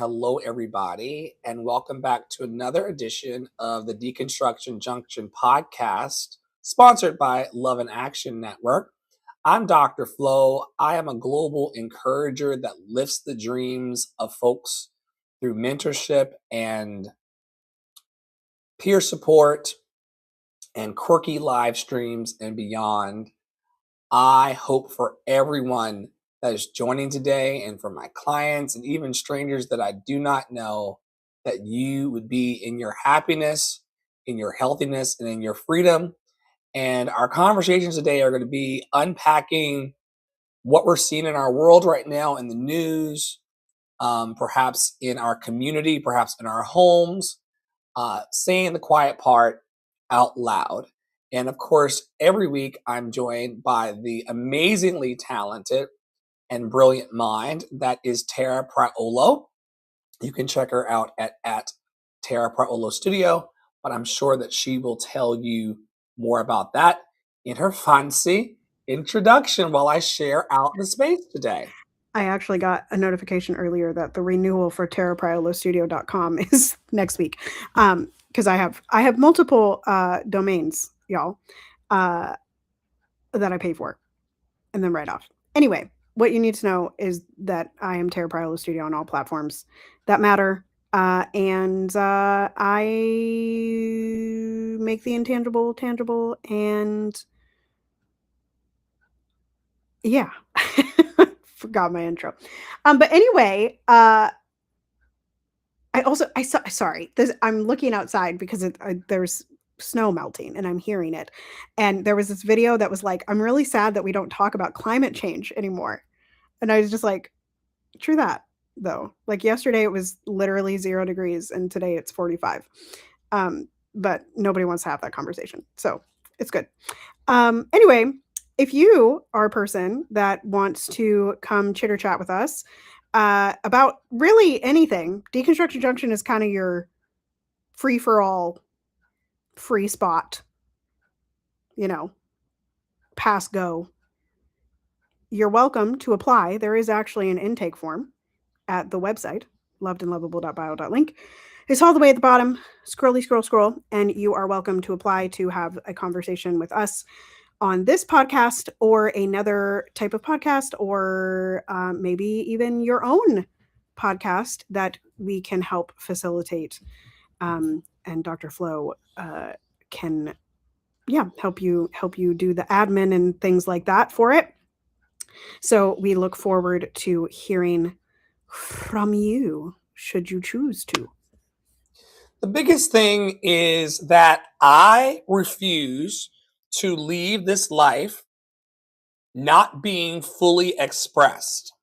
hello, everybody, and welcome back to another edition of the Deconstruction Junction podcast, sponsored by Love and Action Network. I'm Dr. Flo. I am a global encourager that lifts the dreams of folks through mentorship and peer support and quirky live streams and beyond. I hope for everyone that is joining today and for my clients and even strangers that I do not know that you would be in your happiness, in your healthiness, and in your freedom. And our conversations today are going to be unpacking what we're seeing in our world right now in the news, perhaps in our community, perhaps in our homes, saying the quiet part out loud. And of course, every week I'm joined by the amazingly talented and brilliant mind that is Tara Praolo. You can check her out at Tara Praolo Studio, but I'm sure that she will tell you more about that in her fancy introduction while I share out the space today. I actually got a notification earlier that the renewal for terrapriolostudio.com is next week. Because I have multiple domains, y'all, that I pay for and then write off. Anyway, what you need to know is that I am Terra Priolo Studio on all platforms that matter. And I make the intangible tangible, and yeah. Forgot my intro. But anyway, I saw, sorry, this, I'm looking outside because there's snow melting and I'm hearing it. And there was this video that was like, I'm really sad that we don't talk about climate change anymore. And I was just like, true that though. Like yesterday it was literally 0 degrees and today it's 45. But nobody wants to have that conversation. So it's good. Anyway, if you are a person that wants to come chitter chat with us about really anything, Deconstruction Junction is kind of your free for all, free spot, pass go. You're welcome to apply. There is actually an intake form at the website, lovedandlovable.bio.link. It's all the way at the bottom. Scroll, and you are welcome to apply to have a conversation with us on this podcast or another type of podcast, or maybe even your own podcast that we can help facilitate. And Dr. Flo can, help you do the admin and things like that for it. So we look forward to hearing from you, should you choose to. The biggest thing is that I refuse to leave this life not being fully expressed.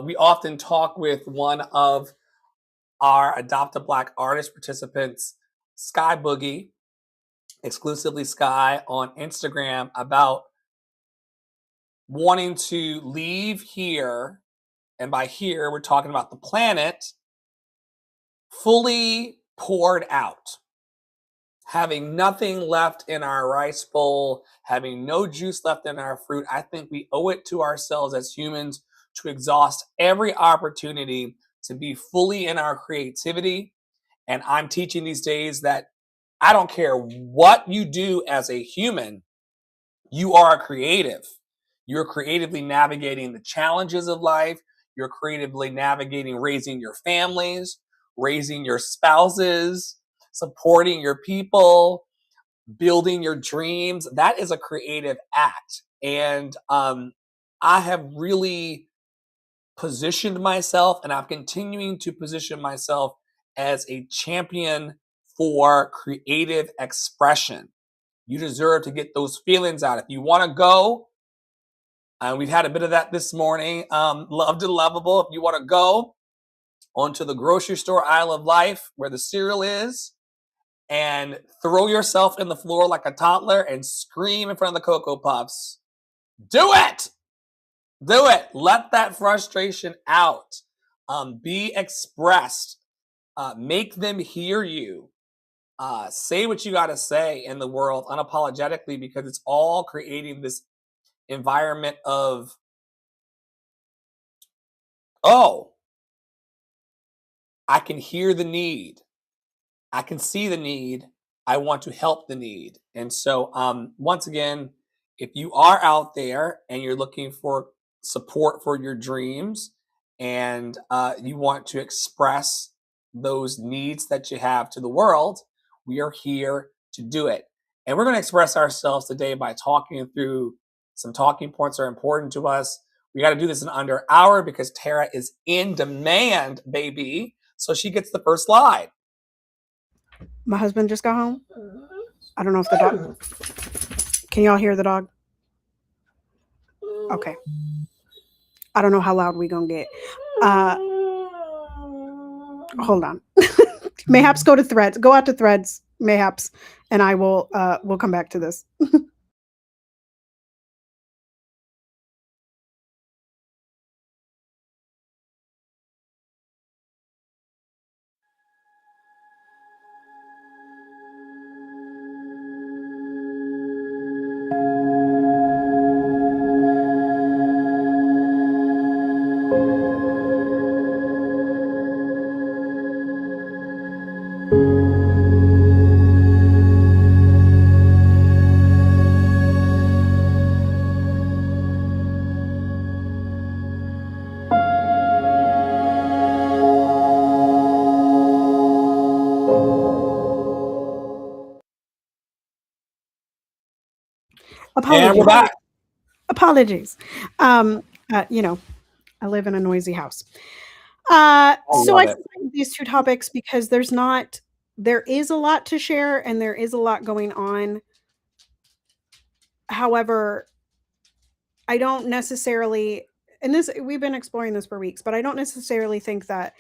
We often talk with one of our Adopt a Black artist participants, Sky Boogie, exclusively Sky, on Instagram, about wanting to leave here, and by here we're talking about the planet, fully poured out, having nothing left in our rice bowl, having no juice left in our fruit. I think we owe it to ourselves as humans to exhaust every opportunity to be fully in our creativity. And I'm teaching these days that I don't care what you do as a human, you are a creative. You're creatively navigating the challenges of life. You're creatively navigating raising your families, raising your spouses, supporting your people, building your dreams. That is a creative act. And I have really positioned myself, and I'm continuing to position myself as a champion for creative expression. You deserve to get those feelings out. If you want to go, and we've had a bit of that this morning, Loved and Lovable. If you want to go onto the grocery store aisle of life where the cereal is and throw yourself in the floor like a toddler and scream in front of the Cocoa Puffs, do it. Do it. Let that frustration out. Be expressed. Make them hear you. Say what you got to say in the world unapologetically, because it's all creating this environment of, oh, I can hear the need. I can see the need. I want to help the need. And so, once again, if you are out there and you're looking for support for your dreams and you want to express those needs that you have to the world, we are here to do it. And we're going to express ourselves today by talking through some talking points that are important to us. We got to do this in under an hour because Tara is in demand, baby. So she gets the first slide. My husband just got home. I don't know if the dog. Can y'all hear the dog? Okay. I don't know how loud we gonna get. Hold on. Mayhaps go to Threads. Go out to Threads, Mayhaps, and I will. We'll come back to this. And we're back. Apologies. You know, I live in a noisy house. So I find these two topics because there is a lot to share and there is a lot going on. However, I don't necessarily, and this we've been exploring this for weeks, but I don't necessarily think that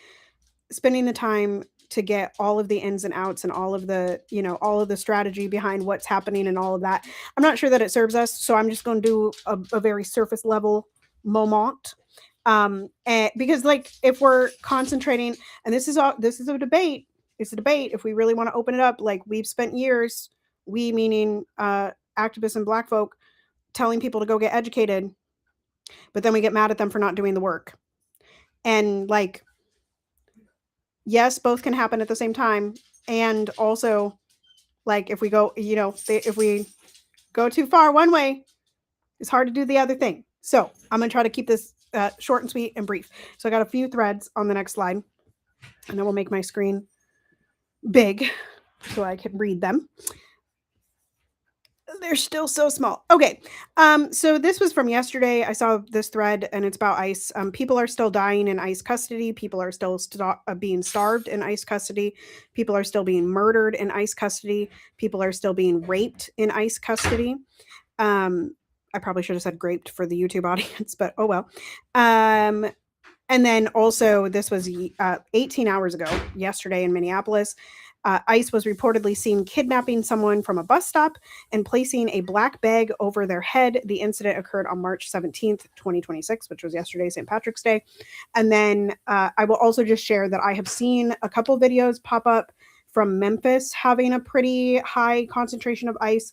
spending the time to get all of the ins and outs and all of the, all of the strategy behind what's happening and all of that, I'm not sure that it serves us. So I'm just going to do a very surface level moment. And because like if we're concentrating, and this is a debate, it's a debate. If we really want to open it up, like we've spent years, we meaning activists and Black folk, telling people to go get educated, but then we get mad at them for not doing the work. And like, yes, both can happen at the same time. And also, like, if we go, if we go too far one way, it's hard to do the other thing. So I'm going to try to keep this short and sweet and brief. So I got a few threads on the next slide, and I will make my screen big so I can read them. They're still so small. Okay. So this was from yesterday. I saw this thread and it's about ICE. People are still dying in ICE custody. People are still being starved in ICE custody. People are still being murdered in ICE custody. People are still being raped in ICE custody. I probably should have said graped for the YouTube audience, but oh well. And then also this was 18 hours ago, yesterday in Minneapolis. ICE was reportedly seen kidnapping someone from a bus stop and placing a black bag over their head. The incident occurred on March 17th, 2026, which was yesterday, St. Patrick's Day. And then I will also just share that I have seen a couple videos pop up from Memphis having a pretty high concentration of ICE.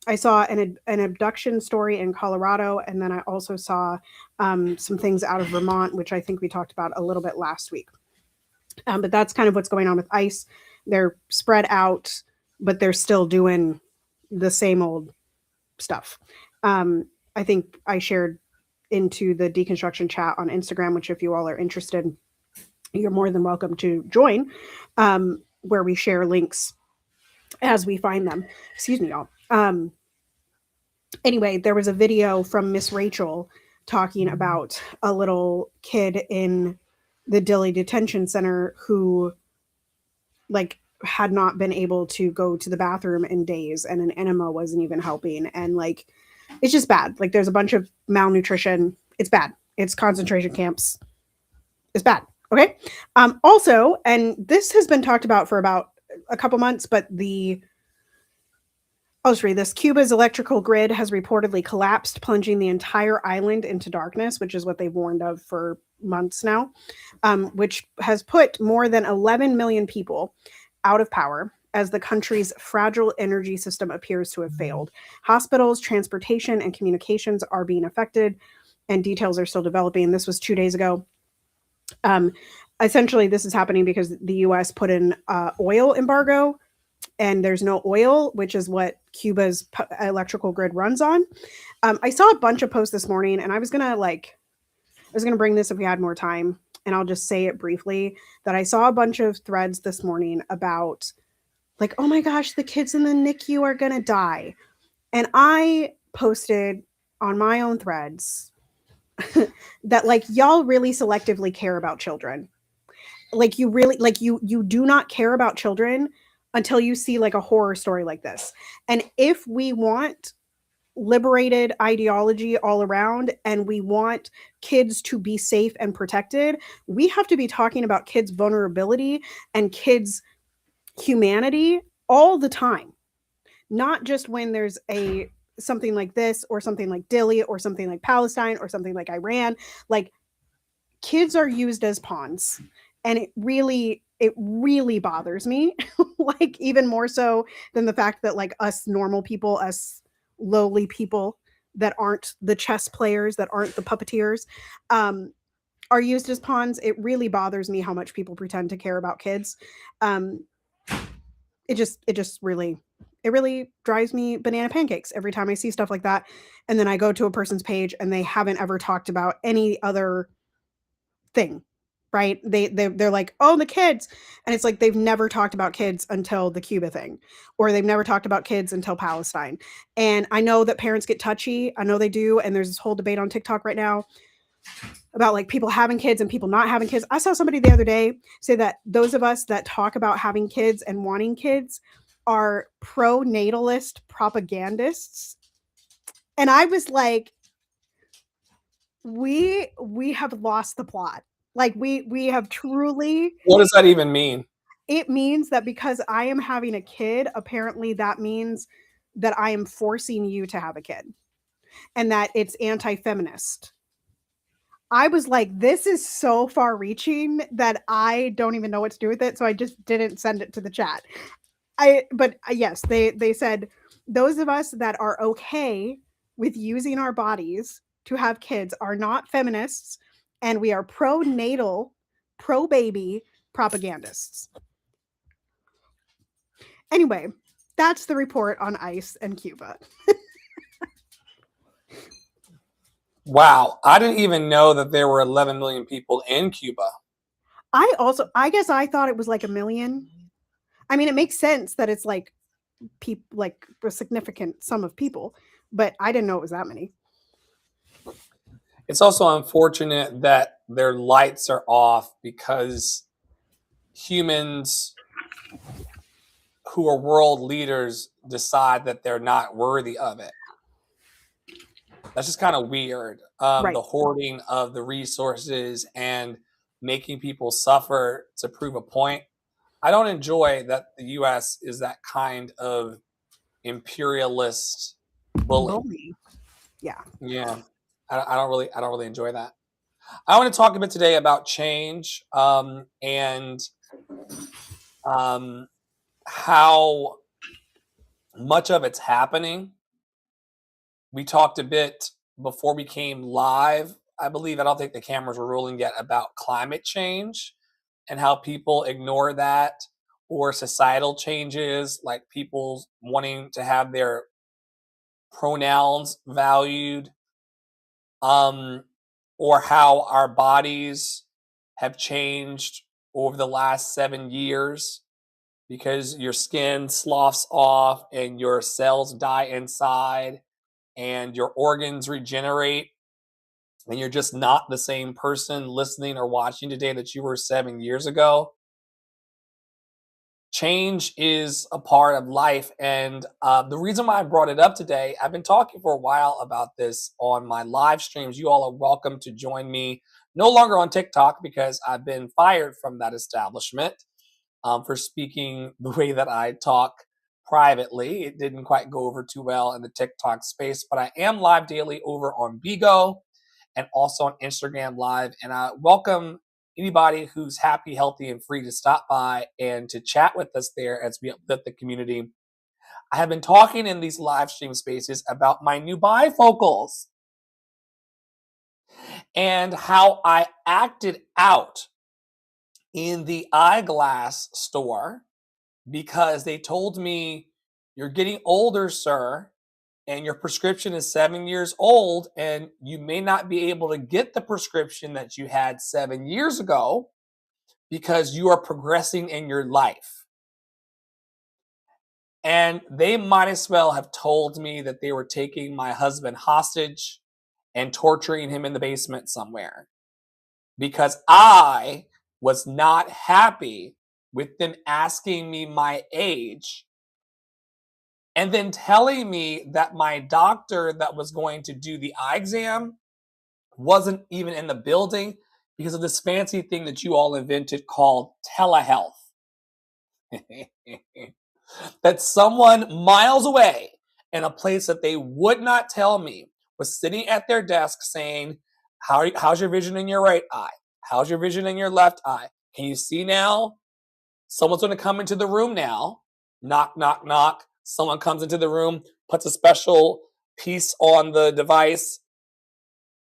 I saw an abduction story in Colorado, and then I also saw some things out of Vermont, which I think we talked about a little bit last week. But that's kind of what's going on with ICE. They're spread out, but they're still doing the same old stuff. I think I shared into the Deconstruction chat on Instagram, which if you all are interested, you're more than welcome to join, where we share links as we find them. Excuse me, y'all. Anyway, there was a video from Miss Rachel talking about a little kid in the Dilley Detention Center who like had not been able to go to the bathroom in days, and an enema wasn't even helping. And like, it's just bad. Like there's a bunch of malnutrition. It's bad. It's concentration camps. It's bad. Okay. Also, and this has been talked about for about a couple months, but I'll just read this. Cuba's electrical grid has reportedly collapsed, plunging the entire island into darkness, which is what they've warned of for months now, which has put more than 11 million people out of power as the country's fragile energy system appears to have failed. Hospitals, transportation, and communications are being affected, and details are still developing. This was 2 days ago. Essentially, this is happening because the U.S. put in oil embargo, and there's no oil, which is what Cuba's electrical grid runs on. I saw a bunch of posts this morning, and I was gonna bring this if we had more time, and I'll just say it briefly that I saw a bunch of threads this morning about like, oh my gosh, the kids in the NICU are gonna die, and I posted on my own threads that like y'all really selectively care about children. Like you really like you do not care about children until you see like a horror story like this. And if we want liberated ideology all around and we want kids to be safe and protected, we have to be talking about kids' vulnerability and kids' humanity all the time, not just when there's a something like this or something like Dili or something like Palestine or something like Iran. Like kids are used as pawns, and it really bothers me like even more so than the fact that like us normal people, us lowly people that aren't the chess players, that aren't the puppeteers, um, are used as pawns. It really bothers me how much people pretend to care about kids. um, it really drives me banana pancakes every time I see stuff like that, and then I go to a person's page and they haven't ever talked about any other thing, right? They're like, oh, the kids, and it's like they've never talked about kids until the Cuba thing, or they've never talked about kids until Palestine. And I know that parents get touchy, I know they do, and there's this whole debate on TikTok right now about like people having kids and people not having kids. I saw somebody the other day say that those of us that talk about having kids and wanting kids are pro-natalist propagandists, and I was like, we have lost the plot. Like we have truly. What does that even mean? It means that because I am having a kid, apparently that means that I am forcing you to have a kid, and that it's anti-feminist. I was like, this is so far reaching that I don't even know what to do with it, so I just didn't send it to the chat. But yes, they said those of us that are okay with using our bodies to have kids are not feminists, and we are pro-natal, pro-baby propagandists. Anyway, that's the report on ICE and Cuba. Wow, I didn't even know that there were 11 million people in Cuba. I guess I thought it was like a million. I mean, it makes sense that it's like like a significant sum of people, but I didn't know it was that many. It's also unfortunate that their lights are off because humans who are world leaders decide that they're not worthy of it. That's just kind of weird. Right. The hoarding of the resources and making people suffer to prove a point. I don't enjoy that the U.S. is that kind of imperialist bully. Bully. Yeah. Yeah, I don't really enjoy that. I want to talk a bit today about change, and um, how much of it's happening. We talked a bit before we came live. I believe, I don't think the cameras were rolling yet, about climate change and how people ignore that, or societal changes like people wanting to have their pronouns valued, um, or how our bodies have changed over the last 7 years because your skin sloughs off and your cells die inside and your organs regenerate, and you're just not the same person listening or watching today that you were 7 years ago. Change is a part of life. And the reason why I brought it up today, I've been talking for a while about this on my live streams. You all are welcome to join me, no longer on TikTok because I've been fired from that establishment for speaking the way that I talk privately. It didn't quite go over too well in the TikTok space, but I am live daily over on Bigo and also on Instagram Live. And I welcome anybody who's happy, healthy, and free to stop by and to chat with us there as we uplift the community. I have been talking in these live stream spaces about my new bifocals and how I acted out in the eyeglass store because they told me, "You're getting older, sir, and your prescription is 7 years old, and you may not be able to get the prescription that you had 7 years ago because you are progressing in your life." And they might as well have told me that they were taking my husband hostage and torturing him in the basement somewhere, because I was not happy with them asking me my age and then telling me that my doctor that was going to do the eye exam wasn't even in the building because of this fancy thing that you all invented called telehealth. That someone miles away in a place that they would not tell me was sitting at their desk saying, how's your vision in your right eye? How's your vision in your left eye? Can you see now? Someone's going to come into the room now. Knock, knock, knock. Someone comes into the room, puts a special piece on the device.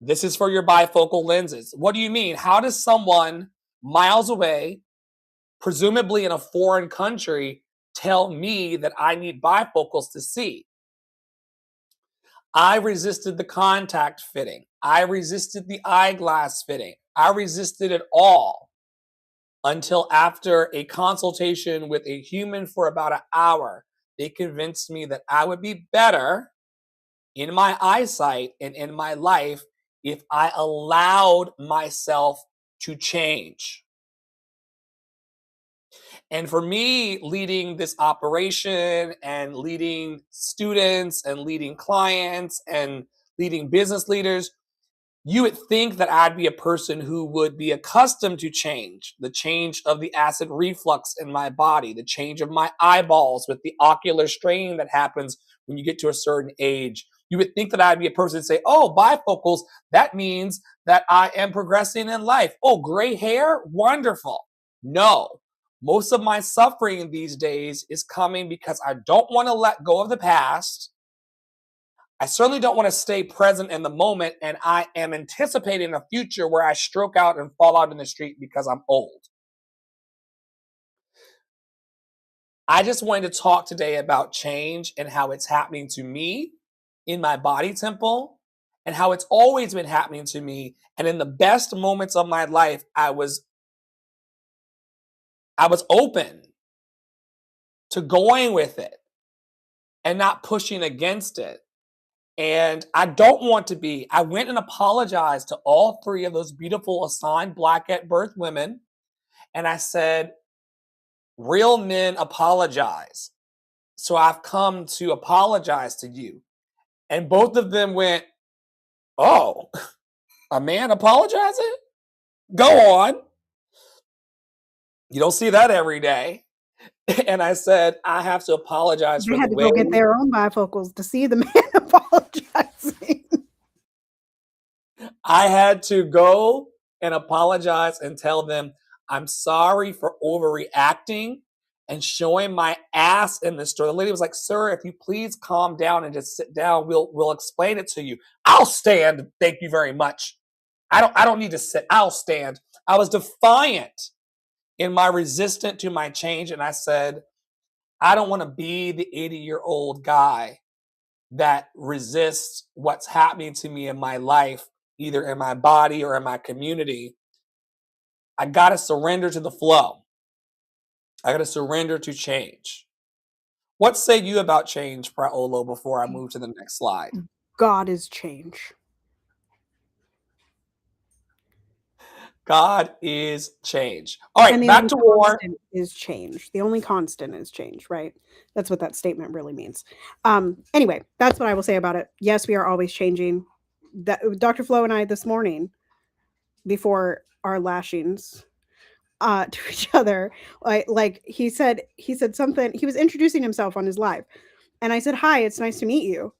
This is for your bifocal lenses. What do you mean? How does someone miles away, presumably in a foreign country, tell me that I need bifocals to see? I resisted the contact fitting. I resisted the eyeglass fitting. I resisted it all until after a consultation with a human for about an hour, they convinced me that I would be better in my eyesight and in my life if I allowed myself to change. And for me, leading this operation and leading students and leading clients and leading business leaders, you would think that I'd be a person who would be accustomed to change, the change of the acid reflux in my body, the change of my eyeballs with the ocular strain that happens when you get to a certain age. You would think that I'd be a person to say, oh, bifocals, that means that I am progressing in life. Oh, gray hair? Wonderful. No. Most of my suffering these days is coming because I don't want to let go of the past. I certainly don't want to stay present in the moment, and I am anticipating a future where I stroke out and fall out in the street because I'm old. I just wanted to talk today about change and how it's happening to me in my body temple and how it's always been happening to me. And in the best moments of my life, I was open to going with it and not pushing against it. And I don't want to be. I went and apologized to all three of those beautiful assigned Black at birth women. And I said, real men apologize. So I've come to apologize to you. And both of them went, oh, a man apologizing? Go on. You don't see that every day. And I said, I have to apologize They for had the to way. go get their own bifocals to see the man apologizing. I had to go and apologize and tell them, I'm sorry for overreacting and showing my ass in the store. The lady was like, sir, if you please calm down and just sit down, we'll explain it to you. I'll stand. Thank you very much. I don't need to sit. I'll stand. I was defiant in my resistance to my change. And I said, I don't want to be the 80-year-old guy that resists what's happening to me in my life, either in my body or in my community. I got to surrender to the flow. I got to surrender to change. What say you about change, Praolo, before I move to the next slide? God is change. God is change. All right, And the back only to war. constant is change. The only constant is change, right? That's what that statement really means. Anyway, that's what I will say about it. Yes, we are always changing. That Dr. Flo and I this morning, before our lashings to each other, like he said something. He was introducing himself on his live, and I said, "Hi, it's nice to meet you."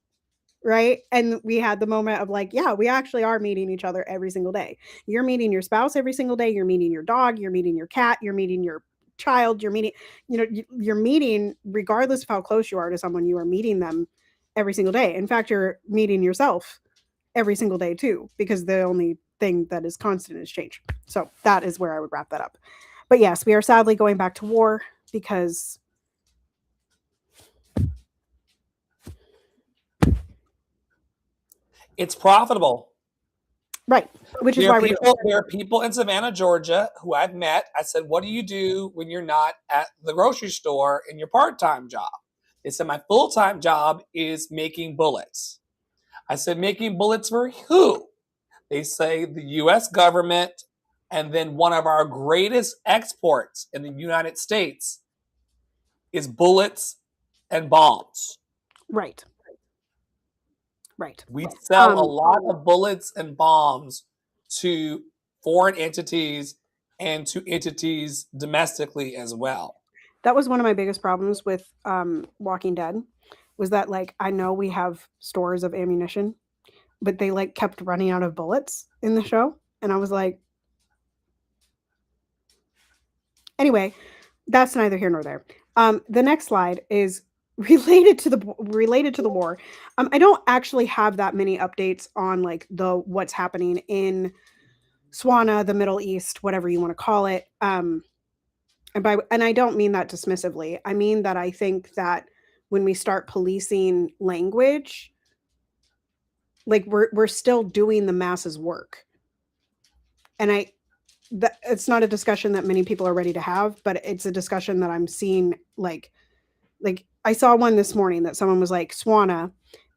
Right. And we had the moment of like, yeah, we actually are meeting each other every single day. You're meeting your spouse every single day. You're meeting your dog. You're meeting your cat. You're meeting your child. You're meeting, you're meeting, regardless of how close you are to someone, you are meeting them every single day. In fact, you're meeting yourself every single day too, because the only thing that is constant is change. So that is where I would wrap that up. But yes, we are sadly going back to war because it's profitable. right, which is why we're doing it. There are people in Savannah, Georgia, who I've met. I said, "What do you do when you're not at the grocery store in your part-time job?" They said, "My full-time job is making bullets." I said, "Making bullets for who?" They say the U.S. government, and then one of our greatest exports in the United States is bullets and bombs. Right. Right. We sell a lot of bullets and bombs to foreign entities and to entities domestically as well. That was one of my biggest problems with Walking Dead, was that like I know we have stores of ammunition, but they like kept running out of bullets in the show, and I was like, anyway, that's neither here nor there. The next slide is related to the war. I don't actually have that many updates on like the what's happening in Swana, the Middle East, whatever you want to call it. And I don't mean that dismissively. I mean that I think that when we start policing language, like we're still doing the masses work. And it's not a discussion that many people are ready to have, but it's a discussion that I'm seeing like I saw one this morning that someone was like Swana,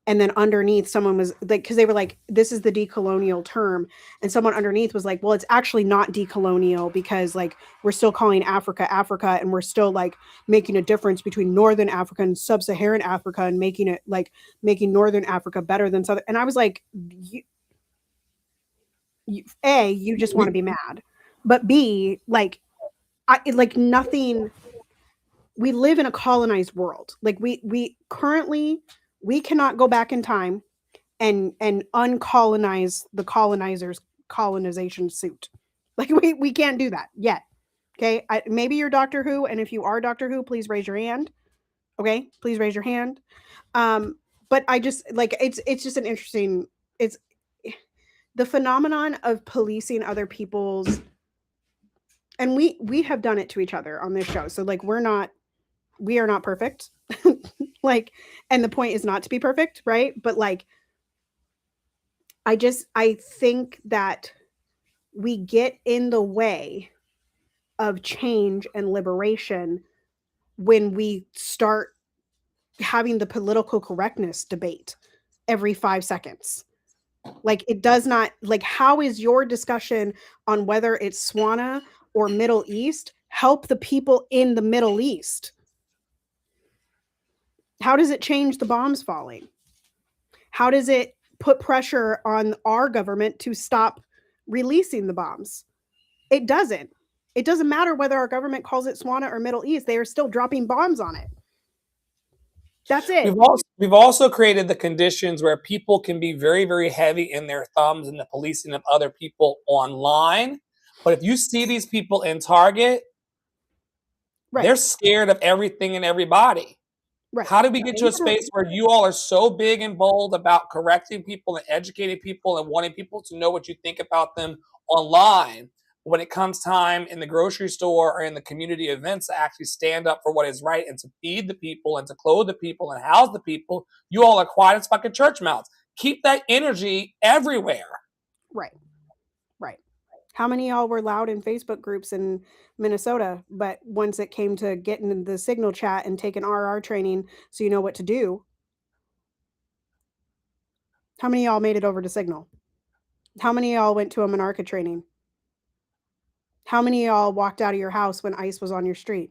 and then underneath someone was like, because they were like, this is the decolonial term, and someone underneath was like, well, it's actually not decolonial because like we're still calling Africa Africa, and we're still like making a difference between Northern Africa and Sub-Saharan Africa, and making it like making Northern Africa better than Southern. And I was like, you just want to be mad, but B, like like nothing. We live in a colonized world. Like we currently we cannot go back in time and uncolonize the colonizers' colonization suit. Like we can't do that yet. Okay, maybe you're Doctor Who, and if you are Doctor Who, please raise your hand. Okay, please raise your hand. But I just like it's just an interesting. It's the phenomenon of policing other people's, and we have done it to each other on this show. So like we are not perfect. Like, and the point is not to be perfect, right? But like I think that we get in the way of change and liberation when we start having the political correctness debate every 5 seconds. Like it does not, like, how is your discussion on whether it's Swana or Middle East help the people in the Middle East? How does it change the bombs falling? How does it put pressure on our government to stop releasing the bombs? It doesn't. It doesn't matter whether our government calls it Swana or Middle East. They are still dropping bombs on it. That's it. We've also created the conditions where people can be very, very heavy in their thumbs in the policing of other people online. But if you see these people in Target, they're scared of everything and everybody. Right. How did we get to a space where you all are so big and bold about correcting people and educating people and wanting people to know what you think about them online? When it comes time in the grocery store or in the community events to actually stand up for what is right and to feed the people and to clothe the people and house the people, you all are quiet as fucking church mouths. Keep that energy everywhere. Right. Right. How many of y'all were loud in Facebook groups in Minnesota, but once it came to getting in the Signal chat and taking RR training so you know what to do, how many of y'all made it over to Signal? How many of y'all went to a Monarcha training? How many of y'all walked out of your house when ICE was on your street?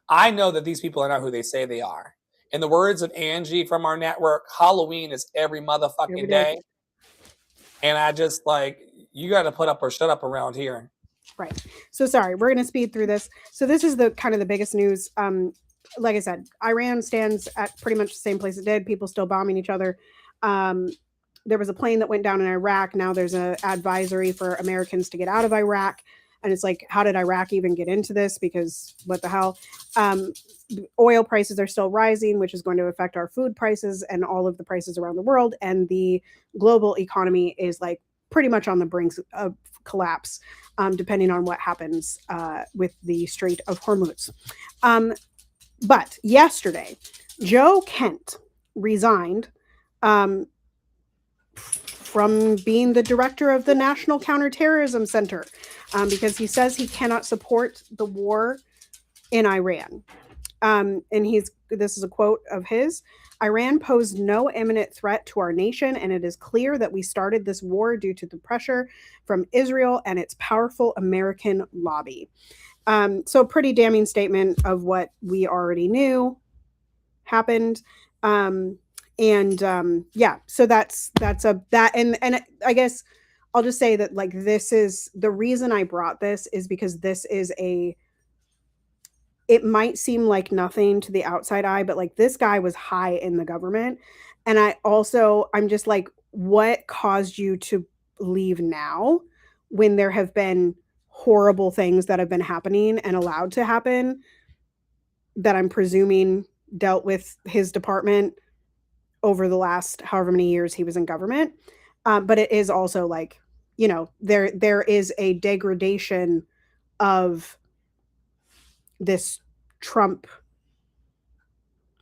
I know that these people are not who they say they are. In the words of Angie from our network, Halloween is every motherfucking day. And I just like, you got to put up or shut up around here. Right. So sorry, we're going to speed through this. So this is the kind of the biggest news. Like I said, Iran stands at pretty much the same place it did. People still bombing each other. There was a plane that went down in Iraq. Now there's an advisory for Americans to get out of Iraq. And it's like, how did Iraq even get into this? Because what the hell? Oil prices are still rising, which is going to affect our food prices and all of the prices around the world. And the global economy is like pretty much on the brink of collapse, depending on what happens with the Strait of Hormuz. But yesterday, Joe Kent resigned from being the director of the National Counterterrorism Center because he says he cannot support the war in Iran. And this is a quote of his: Iran posed no imminent threat to our nation, and it is clear that we started this war due to the pressure from Israel and its powerful American lobby. So pretty damning statement of what we already knew happened. Yeah, so that's that. And I guess I'll just say that, like, this is the reason I brought this, is because this is it might seem like nothing to the outside eye, but like, this guy was high in the government. And I'm just like, what caused you to leave now when there have been horrible things that have been happening and allowed to happen that I'm presuming dealt with his department over the last however many years he was in government. But it is also like, there is a degradation of this Trump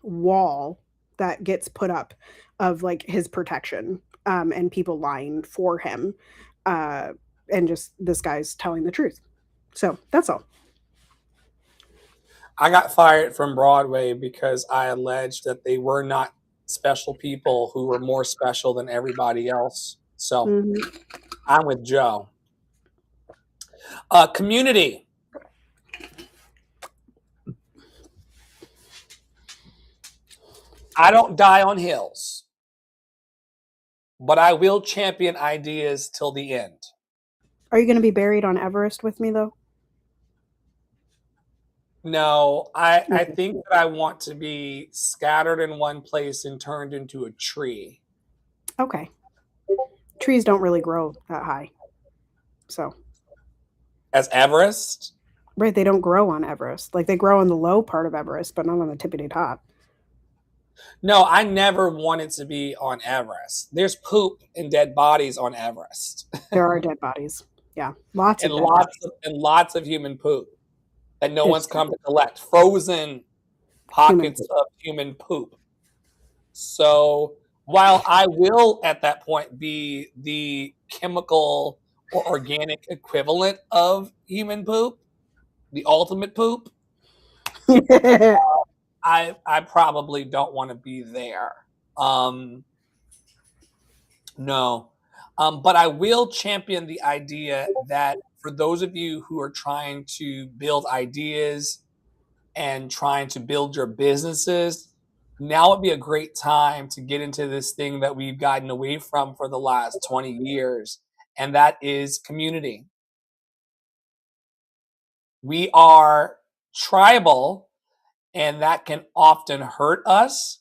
wall that gets put up of like his protection, and people lying for him, and just this guy's telling the truth. So that's all. I got fired from Broadway because I alleged that they were not special people who were more special than everybody else. So I'm with Joe. Community. I don't die on hills, but I will champion ideas till the end. Are you going to be buried on Everest with me, though? No, I think that I want to be scattered in one place and turned into a tree. Okay. Trees don't really grow that high. So. As Everest? Right, they don't grow on Everest. Like, they grow on the low part of Everest, but not on the tippity top. No, I never wanted to be on Everest. There's poop and dead bodies on Everest. There are dead bodies. Yeah, lots and of lots of human poop that no one's come to collect. Frozen pockets of human poop. So while I will at that point be the chemical or organic equivalent of human poop, the ultimate poop, I probably don't want to be there. No. But I will champion the idea that for those of you who are trying to build ideas and trying to build your businesses, now would be a great time to get into this thing that we've gotten away from for the last 20 years, and that is community. We are tribal, and that can often hurt us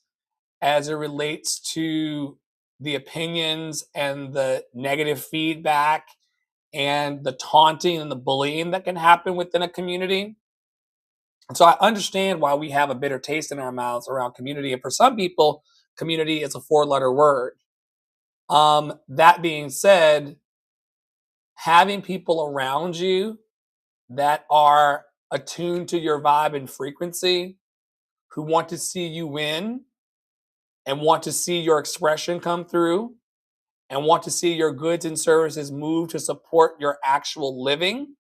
as it relates to the opinions and the negative feedback and the taunting and the bullying that can happen within a community. And so I understand why we have a bitter taste in our mouths around community. And for some people, community is a 4-letter word. That being said, having people around you that are attuned to your vibe and frequency, who want to see you win and want to see your expression come through and want to see your goods and services move to support your actual living,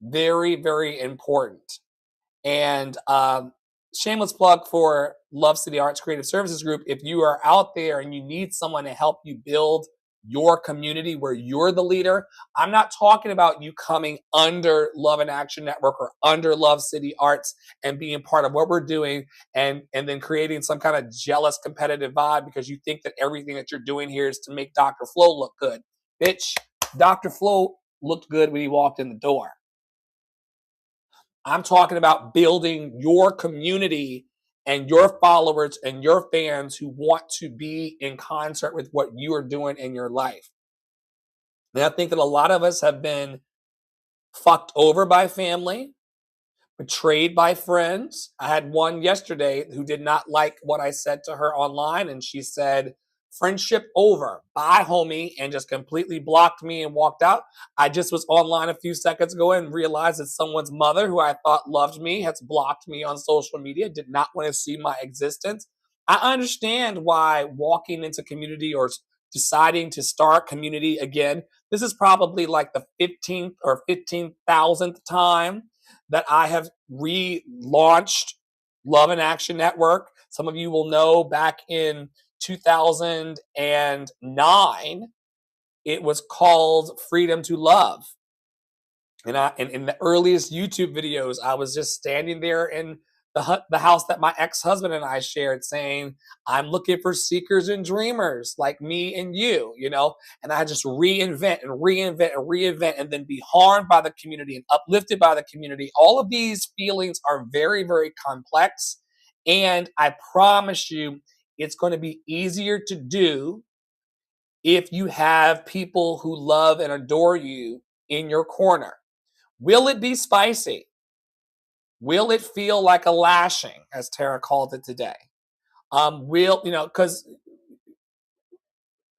very, very important. And shameless plug for Love City Arts Creative Services Group. If you are out there and you need someone to help you build your community where you're the leader, I'm not talking about you coming under Love and Action Network or under Love City Arts and being part of what we're doing and then creating some kind of jealous competitive vibe because you think that everything that you're doing here is to make Dr. Flo look good. Bitch, Dr. Flo looked good when he walked in the door. I'm talking about building your community and your followers and your fans who want to be in concert with what you are doing in your life. And I think that a lot of us have been fucked over by family, betrayed by friends. I had one yesterday who did not like what I said to her online, and she said, friendship over. Bye, homie, and just completely blocked me and walked out. I just was online a few seconds ago and realized that someone's mother, who I thought loved me, has blocked me on social media, did not want to see my existence. I understand why walking into community or deciding to start community again, this is probably like the 15th or 15,000th time that I have relaunched Love and Action Network. Some of you will know back in 2009, it was called Freedom to Love. And in the earliest YouTube videos, I was just standing there in the house that my ex-husband and I shared, saying, I'm looking for seekers and dreamers like me and you know, and I just reinvent and reinvent and reinvent and then be harmed by the community and uplifted by the community. All of these feelings are very, very complex. And I promise you, it's going to be easier to do if you have people who love and adore you in your corner. Will it be spicy? Will it feel like a lashing, as Tara called it today? Will, you know, because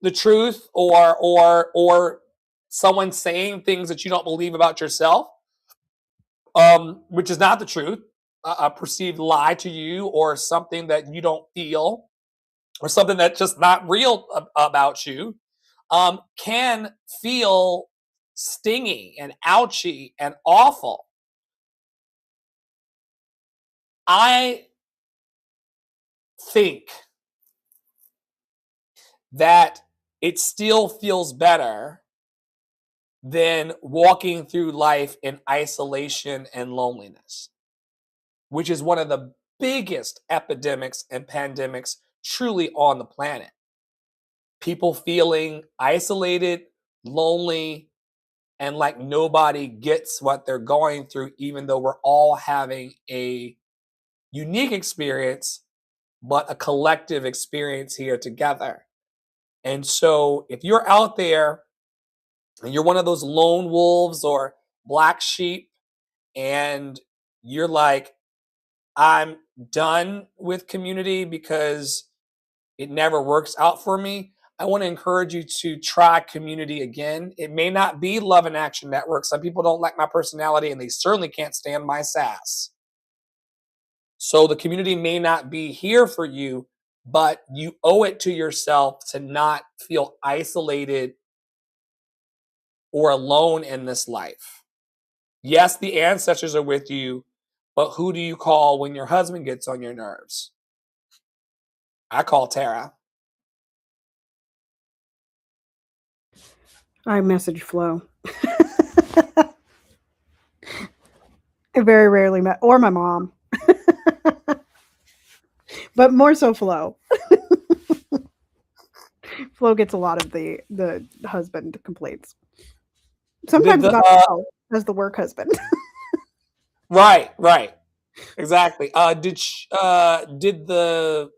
the truth or someone saying things that you don't believe about yourself, which is not the truth, a perceived lie to you, or something that you don't feel, or something that's just not real about you, can feel stingy and ouchy and awful. I think that it still feels better than walking through life in isolation and loneliness, which is one of the biggest epidemics and pandemics truly on the planet. People feeling isolated, lonely, and like nobody gets what they're going through, even though we're all having a unique experience, but a collective experience here together. And so if you're out there and you're one of those lone wolves or black sheep, and you're like, I'm done with community because it never works out for me, I want to encourage you to try community again. It may not be Love and Action Network. Some people don't like my personality, and they certainly can't stand my sass. So the community may not be here for you, but you owe it to yourself to not feel isolated or alone in this life. Yes, the ancestors are with you, but who do you call when your husband gets on your nerves? I call Tara. I message Flo. I very rarely met, or my mom, but more so Flo. Flo gets a lot of the husband complaints. Sometimes about herself as the work husband. Right, exactly. Did the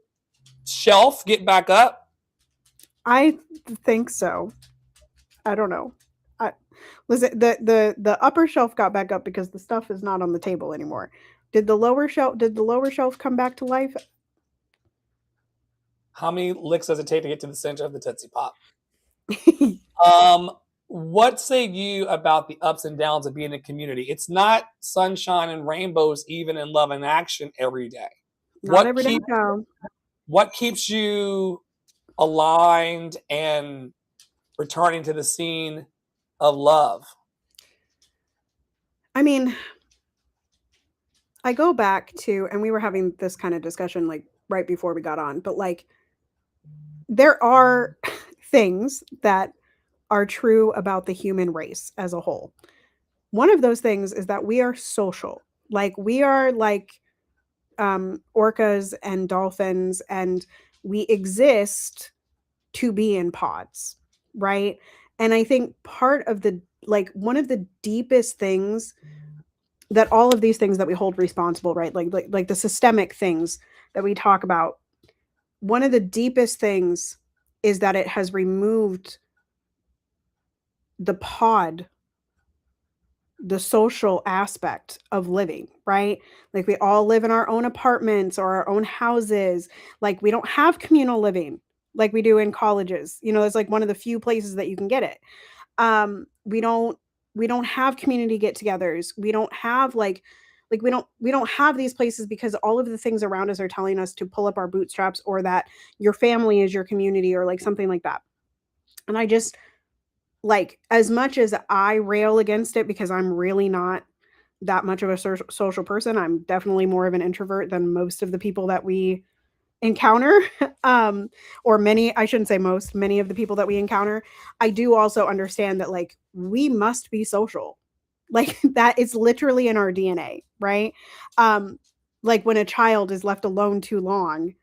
shelf get back up? I think so. I don't know. Was it the upper shelf got back up because the stuff is not on the table anymore? Did the lower shelf come back to life? How many licks does it take to get to the center of the Tootsie Pop? What say you about the ups and downs of being a community? It's not sunshine and rainbows, even in Love and Action every day. Not every day. No. What keeps you aligned and returning to the scene of love? I mean, I go back to, and we were having this kind of discussion like right before we got on, but like there are things that are true about the human race as a whole. One of those things is that we are social. Like we are like orcas and dolphins, and we exist to be in pods, right? And I think part of the, like, one of the deepest things that all of these things that we hold responsible, right? Like the systemic things that we talk about, one of the deepest things is that it has removed the pod, the social aspect of living, right? Like we all live in our own apartments or our own houses. Like we don't have communal living. like we do in colleges. You know, it's like one of the few places that you can get it. We don't have community get-togethers. We don't have like we don't have these places because all of the things around us are telling us to pull up our bootstraps, or that your family is your community, or like something like that. And I just, like, as much as I rail against it because I'm really not that much of a social person, I'm definitely more of an introvert than most of the people that we encounter. Or many, I shouldn't say most, many of the people that we encounter. I do also understand that, like, we must be social. Like, that is literally in our DNA, right? Um, like, when a child is left alone too long,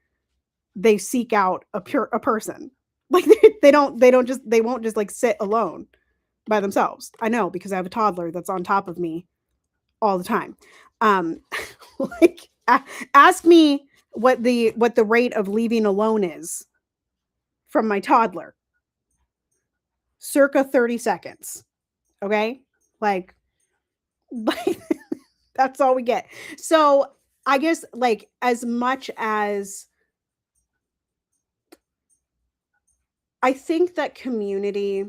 they seek out a person. Like, they won't just like sit alone by themselves. I know, because I have a toddler that's on top of me all the time. Um, like, ask me what the rate of leaving alone is from my toddler. Circa 30 seconds. Okay? Like, like that's all we get. So, I guess, like, as much as I think that community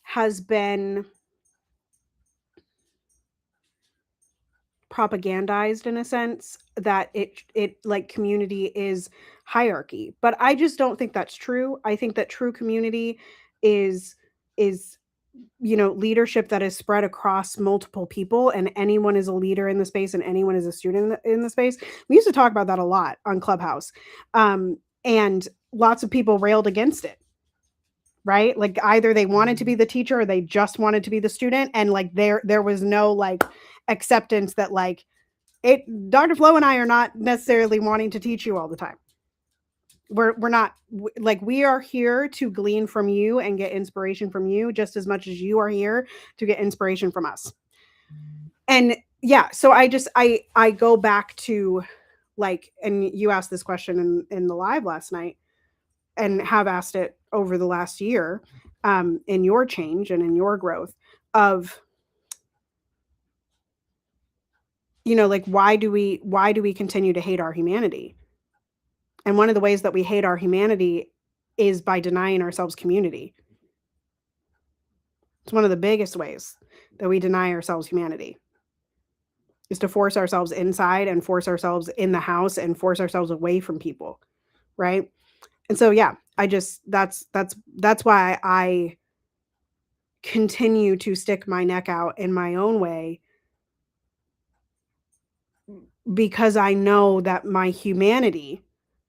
has been propagandized in a sense, that it like community is hierarchy, but I just don't think that's true. I think that true community is leadership that is spread across multiple people, and anyone is a leader in the space, and anyone is a student in the space. We used to talk about that a lot on Clubhouse, and lots of people railed against it, right? Like, either they wanted to be the teacher or they just wanted to be the student, and like there was no like acceptance that, like, it Dr. Flo and I are not necessarily wanting to teach you all the time. We're not, like, we are here to glean from you and get inspiration from you just as much as you are here to get inspiration from us. And yeah, so I go back to, like, and you asked this question in the live last night, and have asked it over the last year, in your change and in your growth of, like, why do we continue to hate our humanity? And one of the ways that we hate our humanity is by denying ourselves community. It's one of the biggest ways that we deny ourselves humanity, is to force ourselves inside and force ourselves in the house and force ourselves away from people, right? And so yeah, I just that's why I continue to stick my neck out in my own way, because I know that my humanity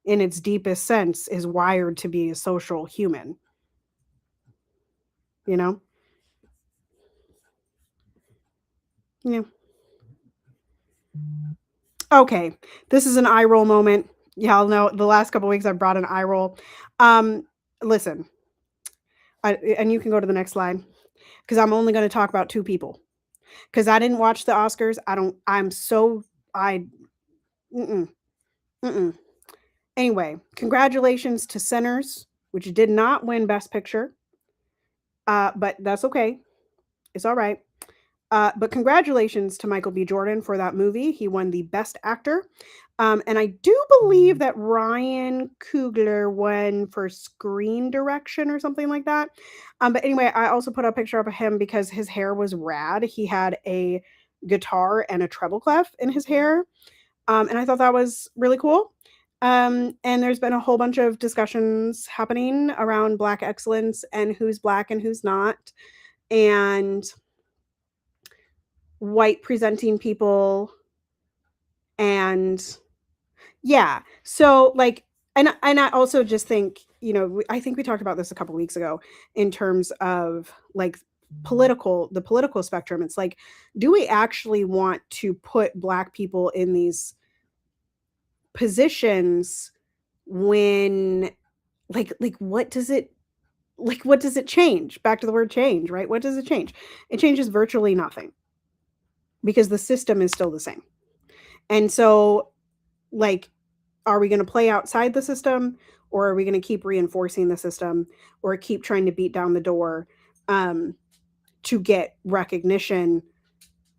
in its deepest sense is wired to be a social human, you know? Yeah. Okay. This is an eye roll moment. Y'all know the last couple weeks I've brought an eye roll. Um, Listen, and you can go to the next slide, because I'm only going to talk about two people, because I didn't watch the Oscars. I, mm-mm, mm-mm. Anyway, congratulations to Sinners, which did not win Best Picture. But that's okay. It's all right. But congratulations to Michael B. Jordan for that movie. He won the Best Actor. And I do believe that Ryan Coogler won for screen direction or something like that. But anyway, I also put a picture up of him because his hair was rad. He had a guitar and a treble clef in his hair. And I thought that was really cool. And there's been a whole bunch of discussions happening around Black excellence and who's Black and who's not. And white presenting people, and yeah, so like, and I also just think, I think we talked about this a couple weeks ago in terms of like the political spectrum. It's like, do we actually want to put Black people in these positions when, like what does it change? Back to the word change, right? What does it change? It changes virtually nothing, because the system is still the same. And so, like, are we going to play outside the system, or are we going to keep reinforcing the system, or keep trying to beat down the door, to get recognition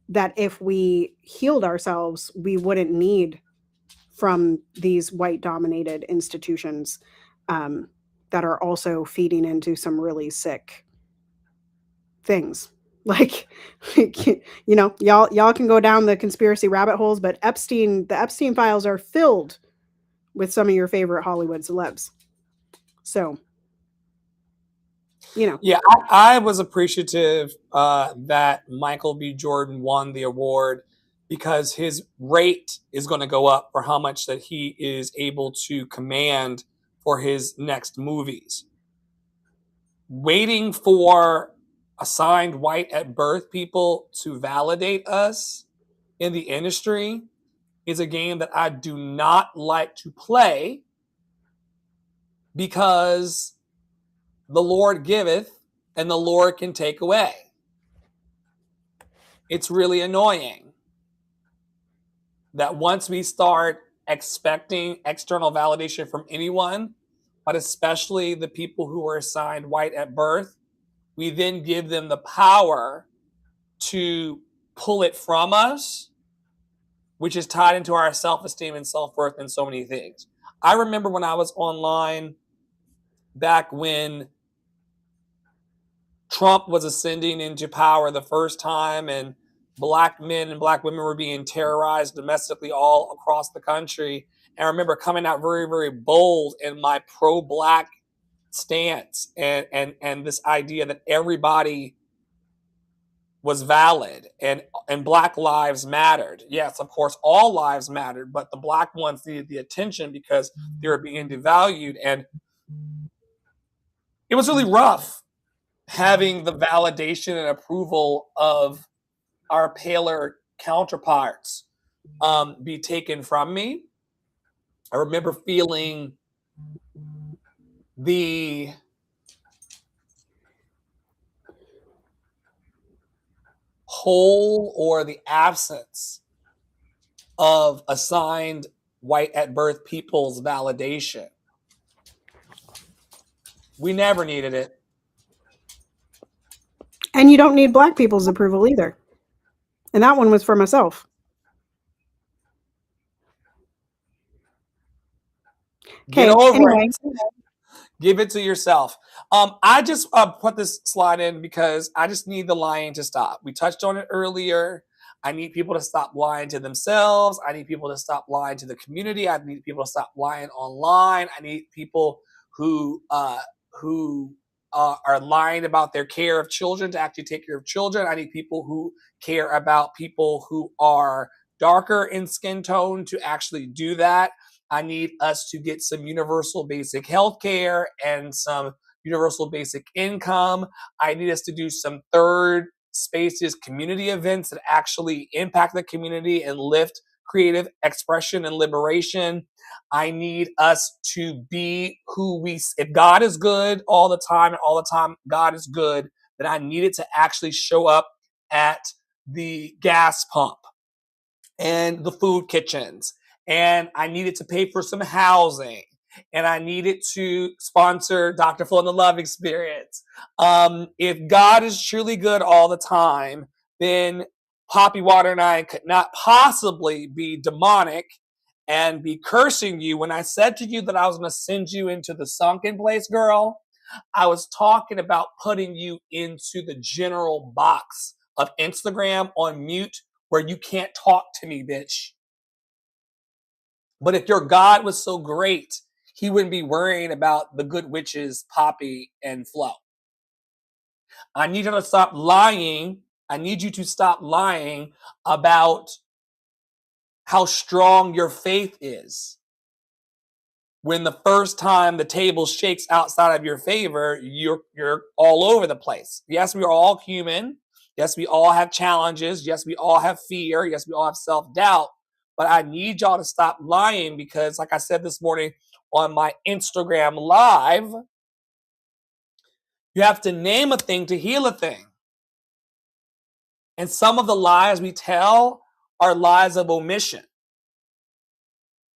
that if we healed ourselves, we wouldn't need from these white dominated institutions, that are also feeding into some really sick things. Like, y'all can go down the conspiracy rabbit holes, but the Epstein files are filled with some of your favorite Hollywood celebs. So, Yeah, I was appreciative that Michael B. Jordan won the award because his rate is going to go up for how much that he is able to command for his next movies. Waiting for assigned white at birth people to validate us in the industry is a game that I do not like to play because the Lord giveth and the Lord can take away. It's really annoying that once we start expecting external validation from anyone, but especially the people who are assigned white at birth, we then give them the power to pull it from us, which is tied into our self-esteem and self-worth and so many things. I remember when I was online back when Trump was ascending into power the first time and black men and black women were being terrorized domestically all across the country. And I remember coming out very, very bold in my pro-black stance and this idea that everybody was valid and black lives mattered. Yes, of course, all lives mattered, but the black ones needed the attention because they were being devalued. And it was really rough having the validation and approval of our paler counterparts be taken from me. I remember feeling the hole or the absence of assigned white at birth people's validation. We never needed it. and you don't need black people's approval either. And that one was for myself. Get Okay, over anyway. it. Give it to yourself. I just put this slide in because I just need the lying to stop. We touched on it earlier. I need people to stop lying to themselves. I need people to stop lying to the community. I need people to stop lying online. I need people who are lying about their care of children to actually take care of children. I need people who care about people who are darker in skin tone to actually do that. I need us to get some universal basic health care and some universal basic income. I need us to do some third spaces community events that actually impact the community and lift creative expression and liberation. I need us to be who if God is good all the time and all the time God is good, then I need it to actually show up at the gas pump and the food kitchens. And I needed to pay for some housing. And I needed to sponsor Dr. Phil and the Love Experience. If God is truly good all the time, then Poppy Water and I could not possibly be demonic and be cursing you. When I said to you that I was going to send you into the sunken place, girl, I was talking about putting you into the general box of Instagram on mute where you can't talk to me, bitch. But if your God was so great, he wouldn't be worrying about the good witches, Poppy and Flo. I need you to stop lying. I need you to stop lying about how strong your faith is. When the first time the table shakes outside of your favor, you're all over the place. Yes, we are all human. Yes, we all have challenges. Yes, we all have fear. Yes, we all have self-doubt. But I need y'all to stop lying because, like I said this morning on my Instagram live, you have to name a thing to heal a thing. And some of the lies we tell are lies of omission.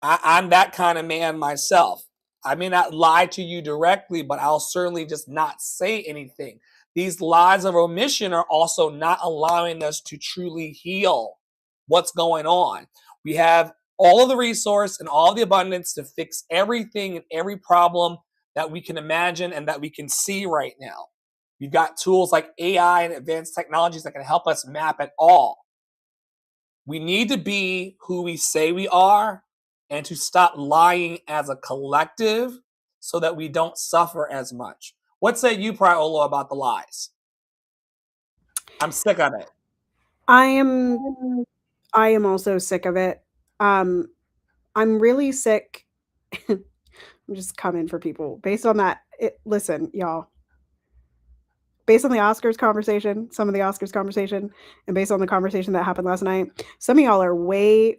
I'm that kind of man myself. I may not lie to you directly, but I'll certainly just not say anything. These lies of omission are also not allowing us to truly heal what's going on. We have all of the resource and all of the abundance to fix everything and every problem that we can imagine and that we can see right now. You've got tools like AI and advanced technologies that can help us map it all. We need to be who we say we are and to stop lying as a collective so that we don't suffer as much. What say you, Priolo, about the lies? I'm sick of it. I am also sick of it. I'm really sick. I'm just coming for people based on that. Listen, y'all. Based on the Oscars conversation, some of the Oscars conversation, and based on the conversation that happened last night, some of y'all are way,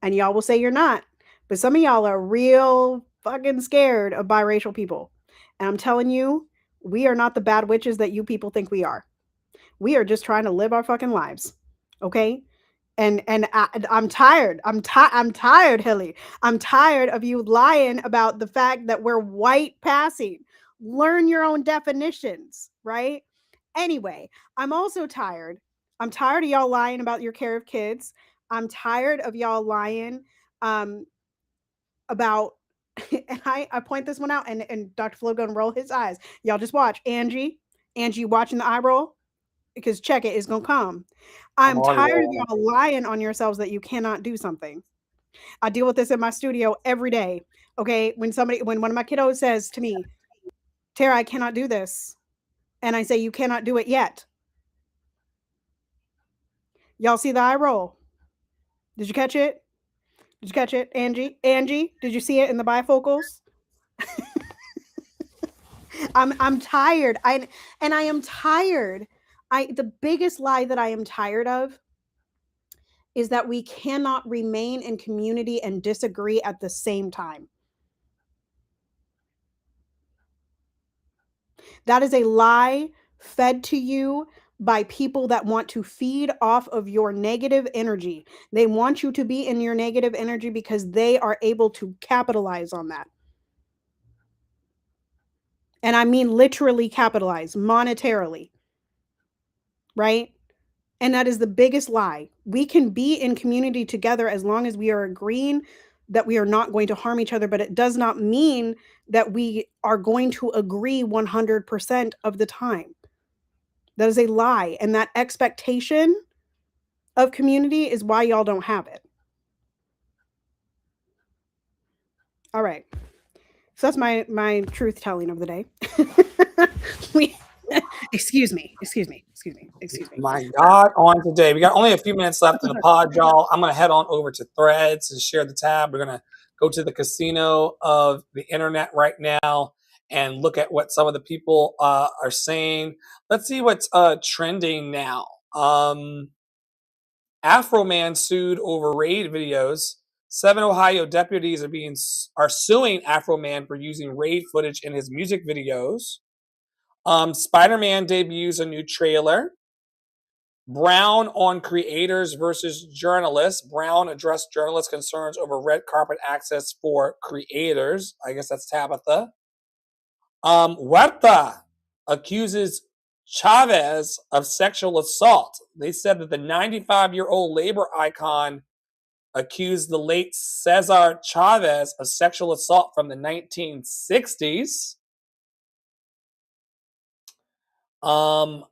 and y'all will say you're not, but some of y'all are real fucking scared of biracial people. And I'm telling you, we are not the bad witches that you people think we are. We are just trying to live our fucking lives. Okay? And I'm tired. I'm tired, Hilly. I'm tired of you lying about the fact that we're white passing. Learn your own definitions, right? Anyway, I'm also tired. I'm tired of y'all lying about your care of kids. I'm tired of y'all lying about and I point this one out, and Dr. Flo gonna roll his eyes. Y'all just watch. Angie, watching the eye roll? Because check it is gonna come. I'm I'm already tired of rolling. y'all lying on yourselves that you cannot do something. I deal with this in my studio every day. Okay. When one of my kiddos says to me, Tara, I cannot do this. And I say, you cannot do it yet. Y'all see the eye roll? Did you catch it? Did you catch it, Angie? Angie, did you see it in the bifocals? I'm tired. I am tired. The biggest lie that I am tired of is that we cannot remain in community and disagree at the same time. That is a lie fed to you by people that want to feed off of your negative energy. They want you to be in your negative energy because they are able to capitalize on that. And I mean literally capitalize monetarily. Right? And that is the biggest lie. We can be in community together as long as we are agreeing that we are not going to harm each other, but it does not mean that we are going to agree 100% of the time. That is a lie. And that expectation of community is why y'all don't have it. All right. So that's my truth telling of the day. Excuse me. My God, on today. We got only a few minutes left in the pod, y'all. I'm going to head on over to Threads and share the tab. We're going to go to the casino of the internet right now and look at what some of the people are saying. Let's see what's trending now. Afro Man sued over raid videos. 7 Ohio deputies are suing Afro Man for using raid footage in his music videos. Spider-Man debuts a new trailer. Brown on creators versus journalists. Brown addressed journalists' concerns over red carpet access for creators. I guess that's Tabitha. Huerta accuses Chavez of sexual assault. They said that the 95-year-old labor icon accused the late Cesar Chavez of sexual assault from the 1960s. I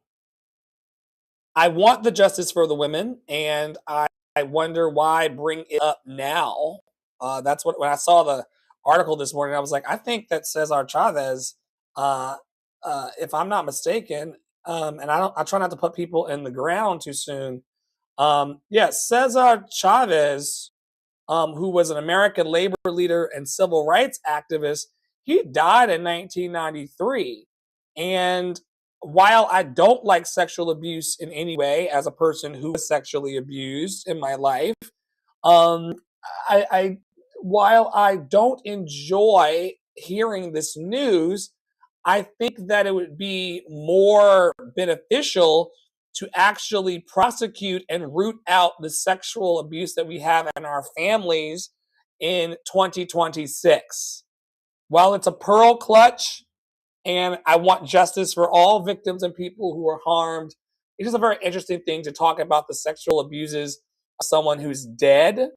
want the justice for the women, and I wonder why bring it up now. That's what when I saw the article this morning, I was like, I think that Cesar Chavez, if I'm not mistaken, and I try not to put people in the ground too soon. Cesar Chavez, who was an American labor leader and civil rights activist, he died in 1993, and while I don't like sexual abuse in any way as a person who was sexually abused in my life, um, I while I don't enjoy hearing this news, I think that it would be more beneficial to actually prosecute and root out the sexual abuse that we have in our families in 2026. While it's a pearl clutch, and I want justice for all victims and people who are harmed. It is a very interesting thing to talk about the sexual abuses of someone who's dead,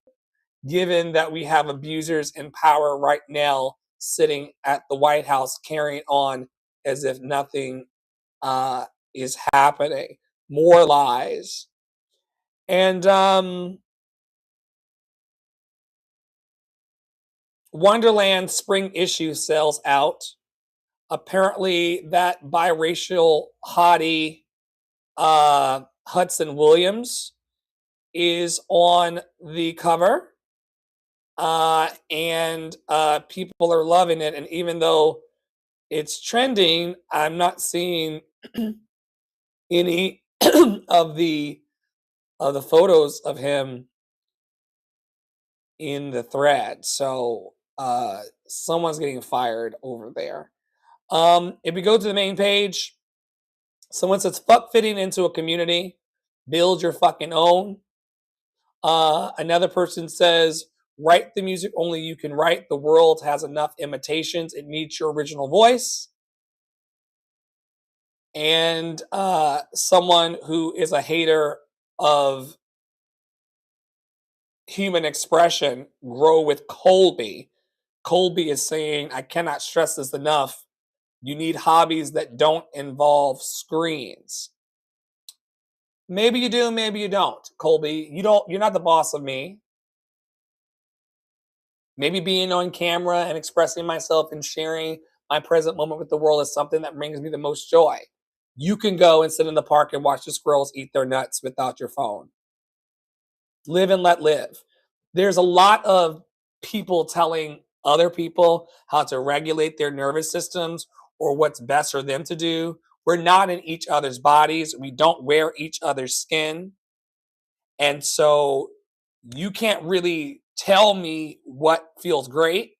given that we have abusers in power right now sitting at the White House carrying on as if nothing is happening. More lies. And Wonderland spring issue sells out. Apparently, that biracial hottie Hudson Williams is on the cover. And people are loving it. And even though it's trending, I'm not seeing any of the photos of him in the thread. So someone's getting fired over there. If we go to the main page, someone says, fuck fitting into a community, build your fucking own. Another person says, write the music only you can write. The world has enough imitations. It needs your original voice. And someone who is a hater of human expression, grow with Colby. Colby is saying, I cannot stress this enough. You need hobbies that don't involve screens. Maybe you do, maybe you don't. Colby, you're not the boss of me. Maybe being on camera and expressing myself and sharing my present moment with the world is something that brings me the most joy. You can go and sit in the park and watch the squirrels eat their nuts without your phone. Live and let live. There's a lot of people telling other people how to regulate their nervous systems or what's best for them to do. We're not in each other's bodies. We don't wear each other's skin. And so you can't really tell me what feels great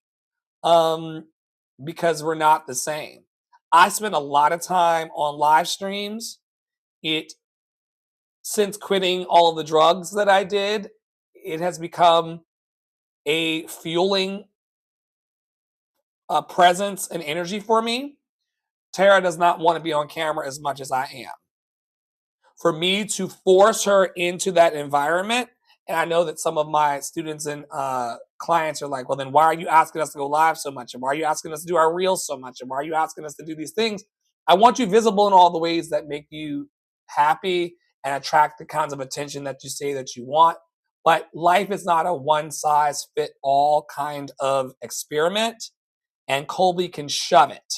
because we're not the same. I spend a lot of time on live streams. Since quitting all of the drugs that I did, it has become a fueling presence and energy for me. Tara does not want to be on camera as much as I am. For me to force her into that environment, and I know that some of my students and clients are like, well, then why are you asking us to go live so much? And why are you asking us to do our reels so much? And why are you asking us to do these things? I want you visible in all the ways that make you happy and attract the kinds of attention that you say that you want. But life is not a one size fit all kind of experiment, and Colby can shove it.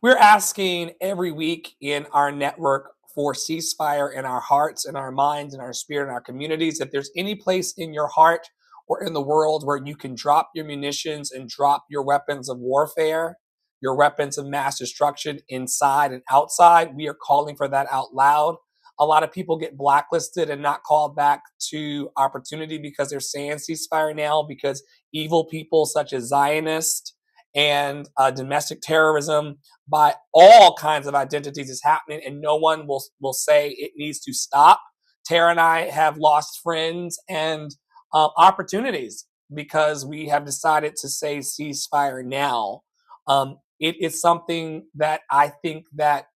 We're asking every week in our network for ceasefire in our hearts, in our minds, in our spirit, in our communities. If there's any place in your heart or in the world where you can drop your munitions and drop your weapons of warfare, your weapons of mass destruction inside and outside, we are calling for that out loud. A lot of people get blacklisted and not called back to opportunity because they're saying ceasefire now because evil people such as Zionists and domestic terrorism by all kinds of identities is happening, and no one will say it needs to stop. Tara and I have lost friends and opportunities because we have decided to say ceasefire now. It is something that I think that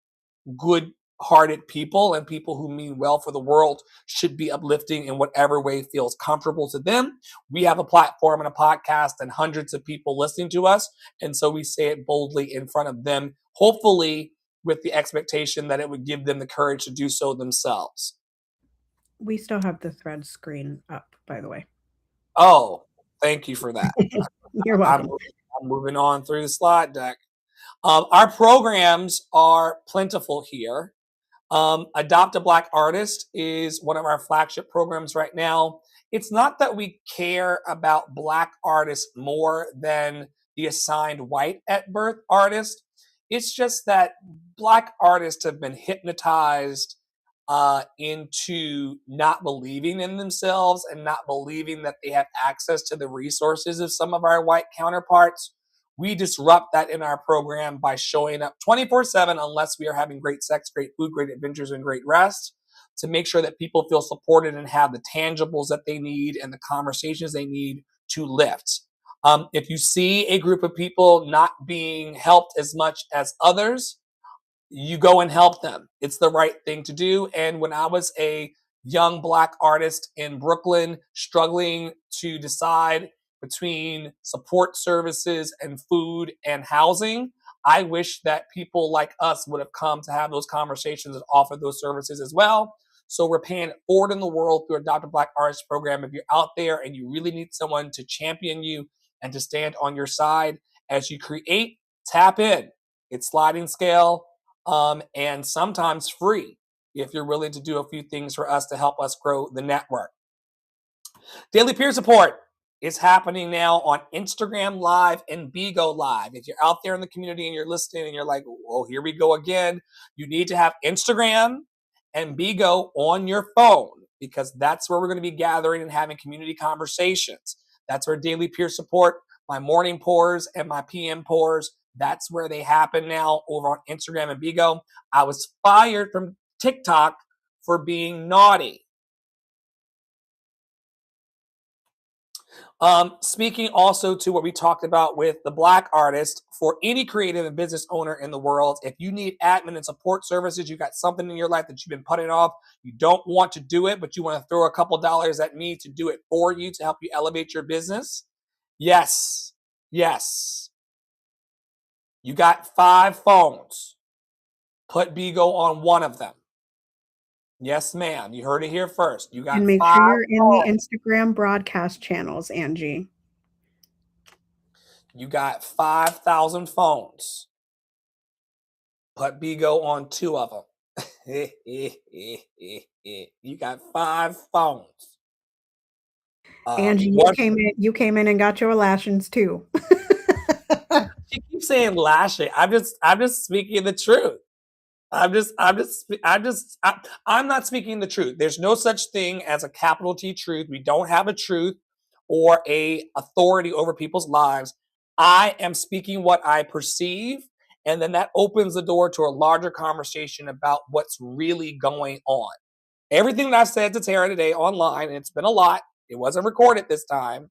good-hearted people and people who mean well for the world should be uplifting in whatever way feels comfortable to them. We have a platform and a podcast and hundreds of people listening to us, and so we say it boldly in front of them, hopefully with the expectation that it would give them the courage to do so themselves. We still have the thread screen up, by the way. Oh, thank you for that. You're welcome. I'm moving on through the slide deck. Our programs are plentiful here. Adopt a Black Artist is one of our flagship programs right now. It's not that we care about Black artists more than the assigned white at birth artist. It's just that Black artists have been hypnotized into not believing in themselves and not believing that they have access to the resources of some of our white counterparts. We disrupt that in our program by showing up 24/7 unless we are having great sex, great food, great adventures, and great rest to make sure that people feel supported and have the tangibles that they need and the conversations they need to lift. If you see a group of people not being helped as much as others, you go and help them. It's the right thing to do. And when I was a young Black artist in Brooklyn struggling to decide between support services and food and housing. I wish that people like us would have come to have those conversations and offer those services as well. So we're paying it forward in the world through Adopt a Black Artist program. If you're out there and you really need someone to champion you and to stand on your side as you create, tap in. It's sliding scale and sometimes free if you're willing to do a few things for us to help us grow the network. Daily peer support is happening now on Instagram Live and Bigo Live. If you're out there in the community and you're listening and you're like, well, here we go again, you need to have Instagram and Bigo on your phone because that's where we're going to be gathering and having community conversations. That's where daily peer support, my morning pours and my PM pours, that's where they happen now over on Instagram and Bigo. I was fired from TikTok for being naughty. Speaking also to what we talked about with the Black artist, for any creative and business owner in the world, if you need admin and support services, you got something in your life that you've been putting off, you don't want to do it, but you want to throw a couple dollars at me to do it for you to help you elevate your business. Yes. You got 5 phones. Put Bigo on one of them. Yes, ma'am. You heard it here first. You got And make 5 sure you're in the phones. Instagram broadcast channels, Angie. You got 5,000 phones. Put Bigo on 2 of them. You got 5 phones. Angie, you came in and got your lashings too. She keeps saying lashing. I'm just speaking the truth. I'm not speaking the truth. There's no such thing as a capital T truth. We don't have a truth or a authority over people's lives. I am speaking what I perceive, and then that opens the door to a larger conversation about what's really going on. Everything that I've said to Tara today online, and it's been a lot, it wasn't recorded this time.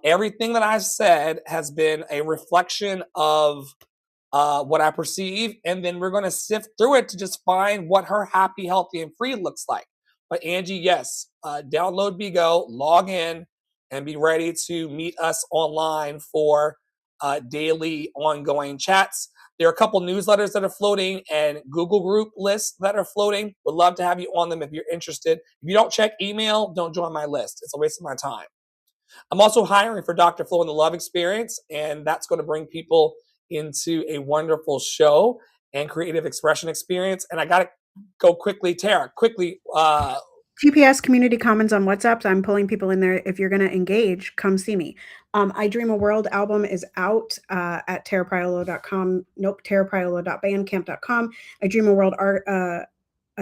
Everything that I've said has been a reflection of what I perceive, and then we're going to sift through it to just find what her happy, healthy, and free looks like. But Angie, yes, download Bigo, log in, and be ready to meet us online for daily ongoing chats. There are a couple newsletters that are floating and Google group lists that are floating. Would love to have you on them if you're interested. If you don't check email, don't join my list. It's a waste of my time. I'm also hiring for Dr. Flo and the Love Experience, and that's going to bring people into a wonderful show and creative expression experience. And I got to go quickly, Tara, TPS Community Commons on WhatsApp. I'm pulling people in there. If you're going to engage, come see me. I Dream a World album is out at tarapriolo.com. Nope, tarapriolo.bandcamp.com. I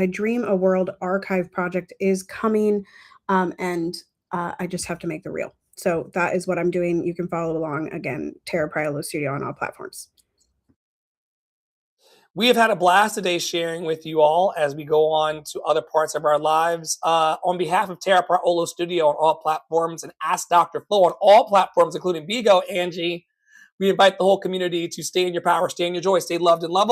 Dream a World archive project is coming, and I just have to make the reel. So that is what I'm doing. You can follow along. Again, Tara Priolo Studio on all platforms. We have had a blast today sharing with you all as we go on to other parts of our lives. On behalf of Tara Priolo Studio on all platforms and Ask Dr. Flo on all platforms, including Bigo, Angie, we invite the whole community to stay in your power, stay in your joy, stay loved and lovable.